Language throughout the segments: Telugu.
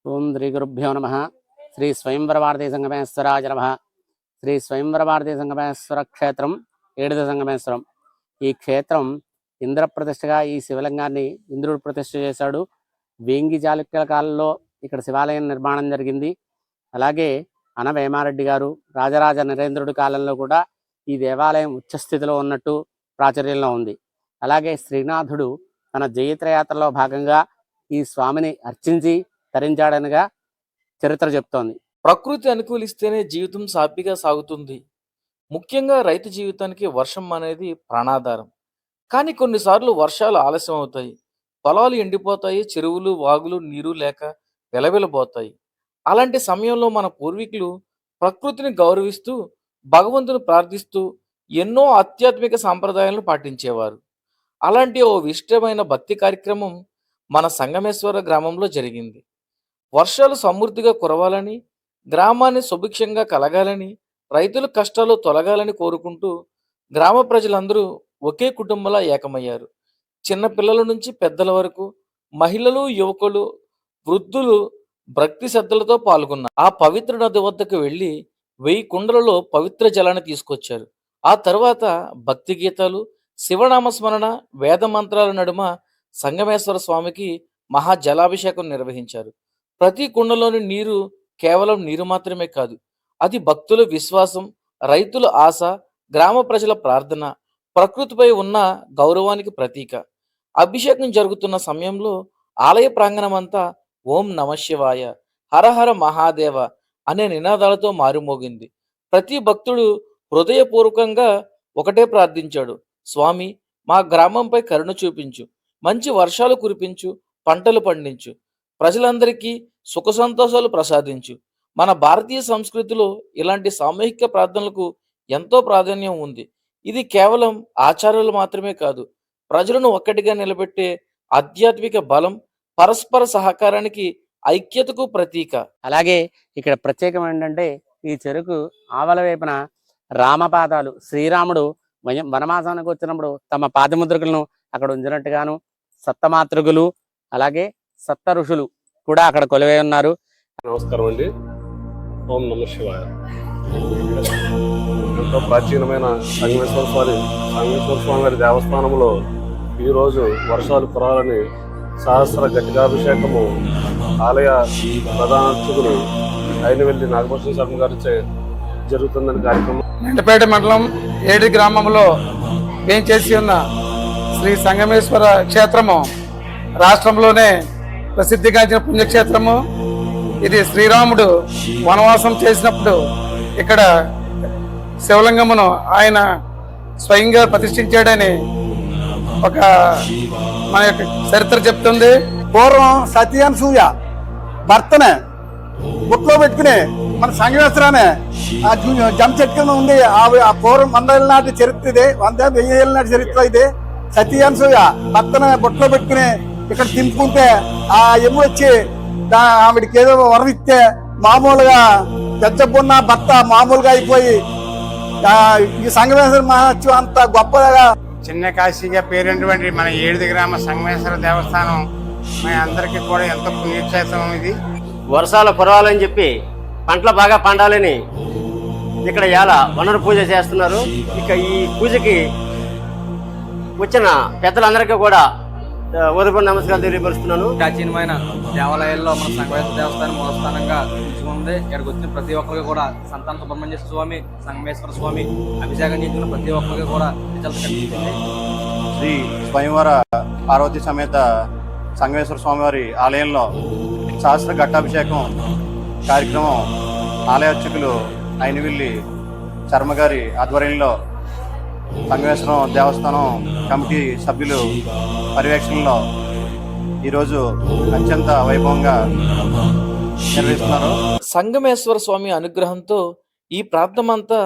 ఓం శ్రీ గురుభ్యో నమ. శ్రీ స్వయంవరభారతీ సంగమేశ్వరాయ నమ. శ్రీ స్వయంవరభారతీ సంగమేశ్వర క్షేత్రం ఏడుద సంగమేశ్వరం. ఈ క్షేత్రం ఇంద్రప్రతిష్ఠగా ఈ శివలింగాన్ని ఇంద్రుడు ప్రతిష్ఠ చేశాడు. వేంగి చాళుక్యుల కాలంలో ఇక్కడ శివాలయం నిర్మాణం జరిగింది. అలాగే అనవేమారెడ్డి గారు రాజరాజ నరేంద్రుడి కాలంలో కూడా ఈ దేవాలయం ఉచ్చస్థితిలో ఉన్నట్టు ప్రాచుర్యంలో ఉంది. అలాగే శ్రీనాథుడు తన జయత్రయాత్రలో భాగంగా ఈ స్వామిని అర్చించి తరించాడనగా చరిత్ర చెప్తోంది. ప్రకృతి అనుకూలిస్తేనే జీవితం సాఫీగా సాగుతుంది. ముఖ్యంగా రైతు జీవితానికి వర్షం అనేది ప్రాణాధారం. కానీ కొన్నిసార్లు వర్షాలు ఆలస్యం అవుతాయి. పొలాలు ఎండిపోతాయి, చెరువులు వాగులు నీరు లేక వెలవెలబోతాయి. అలాంటి సమయంలో మన పూర్వీకులు ప్రకృతిని గౌరవిస్తూ భగవంతుని ప్రార్థిస్తూ ఎన్నో ఆధ్యాత్మిక సాంప్రదాయాలను పాటించేవారు. అలాంటి ఓ విశిష్టమైన భక్తి కార్యక్రమం మన సంగమేశ్వర గ్రామంలో జరిగింది. వర్షాలు సమృద్ధిగా కురవాలని, గ్రామాన్ని సుభిక్షంగా కలగాలని, రైతుల కష్టాలు తొలగాలని కోరుకుంటూ గ్రామ ప్రజలందరూ ఒకే కుటుంబంలా ఏకమయ్యారు. చిన్న పిల్లల నుంచి పెద్దల వరకు, మహిళలు, యువకులు, వృద్ధులు భక్తి శ్రద్ధలతో పాల్గొన్నారు. ఆ పవిత్ర నది వద్దకు వెళ్ళి 1000 కుండలలో పవిత్ర జలాన్ని తీసుకొచ్చారు. ఆ తర్వాత భక్తి గీతాలు, శివనామస్మరణ, వేద మంత్రాల నడుమ సంగమేశ్వర స్వామికి మహా జలాభిషేకం నిర్వహించారు. ప్రతి కుండలోని నీరు కేవలం నీరు మాత్రమే కాదు, అది భక్తుల విశ్వాసం, రైతుల ఆశ, గ్రామ ప్రజల ప్రార్థన, ప్రకృతిపై ఉన్న గౌరవానికి ప్రతీక. అభిషేకం జరుగుతున్న సమయంలో ఆలయ ప్రాంగణమంతా ఓం నమశివాయ, హరహర మహాదేవ అనే నినాదాలతో మారుమోగింది. ప్రతి భక్తుడు హృదయపూర్వకంగా ఒకటే ప్రార్థించాడు: స్వామి, మా గ్రామంపై కరుణ చూపించు, మంచి వర్షాలు కురిపించు, పంటలు పండించు, ప్రజలందరికీ సుఖ సంతోషాలు ప్రసాదించు. మన భారతీయ సంస్కృతిలో ఇలాంటి సామూహిక ప్రార్థనలకు ఎంతో ప్రాధాన్యం ఉంది. ఇది కేవలం ఆచారాలు మాత్రమే కాదు, ప్రజలను ఒక్కటిగా నిలబెట్టే ఆధ్యాత్మిక బలం, పరస్పర సహకారానికి, ఐక్యతకు ప్రతీక. అలాగే ఇక్కడ ప్రత్యేకం ఏంటంటే ఈ చెరుకు ఆవల వైపున రామపాదాలు, శ్రీరాముడు వనవాసానికి వచ్చినప్పుడు తమ పాదముద్రకులను అక్కడ ఉంచినట్టుగాను, సప్తమాతృకులు అలాగే సప్త ఋషులు కూడా అక్కడ కొలువై ఉన్నారు. నమస్కారం అండి. ఓం నమ శివాయ. ఎంతో ప్రాచీనమైన సంగమేశ్వర స్వామి వారి దేవస్థానంలో ఈరోజు వర్షాలు కురాలని సహస్ర ఘటికాభిషేకము ఆలయ ప్రధాన అర్చకులు అయినవెల్లి నాగభూషణ శర్మ గారిచే జరుగుతుందని కార్యక్రమం. మెండపేట మండలం ఏడి గ్రామంలో వేంచేసి ఉన్న శ్రీ సంగమేశ్వర క్షేత్రము రాష్ట్రంలోనే ప్రసిద్ధిగాంచిన పుణ్యక్షేత్రము. ఇది శ్రీరాముడు వనవాసం చేసినప్పుడు ఇక్కడ శివలింగమును ఆయన స్వయంగా ప్రతిష్ఠించాడని ఒక మన యొక్క చరిత్ర చెప్తుంది. పూర్వం సత్యాన్సూయ భర్తనే బుట్లో పెట్టుకుని మన సంగమేశ్వరానే ఆ జమ్ చెట్టు కింద ఉంది. ఆ పూర్వం 100 ఏళ్ళ నాటి చరిత్ర ఇది, 100-1000 ఏళ్ళ నాటి చరిత్ర ఇది. సత్యాన్సూయ భర్తనే బుట్లో పెట్టుకుని ఇక్కడ తింపుకుంటే ఆ ఎమ్ము వచ్చి ఆవిడికి ఏదో వరం ఇస్తే మామూలుగా పెద్దపున్న భర్త మామూలుగా అయిపోయి ఈ సంగమేశ్వర మహత్యం అంత గొప్పగా చిన్న కాశీగా పేరున్నటువంటి మన ఏడు గ్రామ సంగమేశ్వర దేవస్థానం మన అందరికీ కూడా ఎంతో పుణ్యక్షేత్రం. ఇది వర్షాలు కురవాలని చెప్పి పంటలు బాగా పండాలని ఇక్కడ ఇలా వనరు పూజ చేస్తున్నారు. ఇక ఈ పూజకి వచ్చిన పెద్దలందరికీ కూడా ఉదయపూర్ నమస్కారం తెలియపరుస్తున్నాను. ప్రాచీనమైన దేవాలయాల్లో మన సంగమేశ్వర దేవస్థానం మూలస్థానంగా ఉంది. ఇక్కడికి వచ్చిన ప్రతి ఒక్కరికి కూడా సంతాన సుబ్రహ్మణ్య స్వామి, సంగమేశ్వర స్వామి అభిషేకం చేసిన ప్రతి ఒక్కరికి కూడా కనిపిస్తుంది. శ్రీ స్వయంవర పార్వతీ సమేత సంగమేశ్వర స్వామివారి ఆలయంలో సహస్ర ఘట్టాభిషేకం కార్యక్రమం ఆలయ అర్చకులు అయినవిల్లి శర్మ గారి ఆధ్వర్యంలో సంగమేశ్వరం దేవస్థానం కమిటీ సభ్యులు పర్యవేక్షణలో ఈరోజు అత్యంత వైభవంగా నిర్వహిస్తున్నారు. సంగమేశ్వర స్వామి అనుగ్రహంతో ఈ ప్రాంతమంతా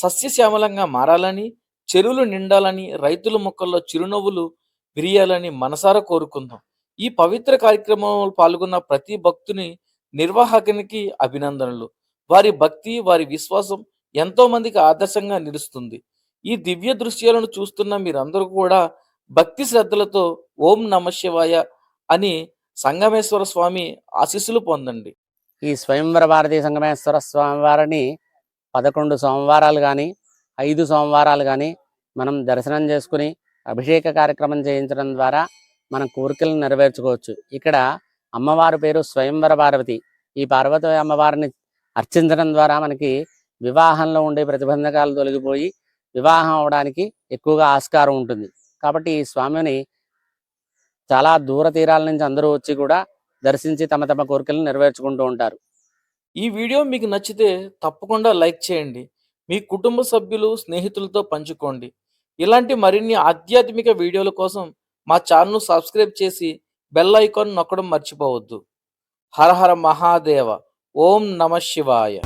సస్యశ్యామలంగా మారాలని, చెరువులు నిండాలని, రైతుల మొక్కల్లో చిరునవ్వులు విరియాలని మనసారా కోరుకుందాం. ఈ పవిత్ర కార్యక్రమంలో పాల్గొన్న ప్రతి భక్తుని, నిర్వాహకునికి అభినందనలు. వారి భక్తి, వారి విశ్వాసం ఎంతో మందికి ఆదర్శంగా నిలుస్తుంది. ఈ దివ్య దృశ్యాలను చూస్తున్న మీరందరూ కూడా భక్తి శ్రద్ధలతో ఓం నమ శివాయ అని సంగమేశ్వర స్వామి ఆశీస్సులు పొందండి. ఈ స్వయంవర భారతీ సంగమేశ్వర స్వామి వారిని 11 సోమవారాలు కానీ 5 సోమవారాలు కానీ మనం దర్శనం చేసుకుని అభిషేక కార్యక్రమం చేయించడం ద్వారా మన కోరికలను నెరవేర్చుకోవచ్చు. ఇక్కడ అమ్మవారి పేరు స్వయంవర పార్వతి. ఈ పార్వతి అమ్మవారిని అర్చించడం ద్వారా మనకి వివాహంలో ఉండే ప్రతిబంధకాలు తొలగిపోయి వివాహం అవడానికి ఎక్కువగా ఆస్కారం ఉంటుంది. కాబట్టి ఈ స్వామిని చాలా దూర తీరాల నుంచి అందరూ వచ్చి కూడా దర్శించి తమ తమ కోరికలను నెరవేర్చుకుంటూ ఉంటారు. ఈ వీడియో మీకు నచ్చితే తప్పకుండా లైక్ చేయండి. మీ కుటుంబ సభ్యులు, స్నేహితులతో పంచుకోండి. ఇలాంటి మరిన్ని ఆధ్యాత్మిక వీడియోల కోసం మా ఛానల్ను సబ్స్క్రైబ్ చేసి బెల్ ఐకాన్ నొక్కడం మర్చిపోవద్దు. హర హర మహాదేవ. ఓం నమ శివాయ.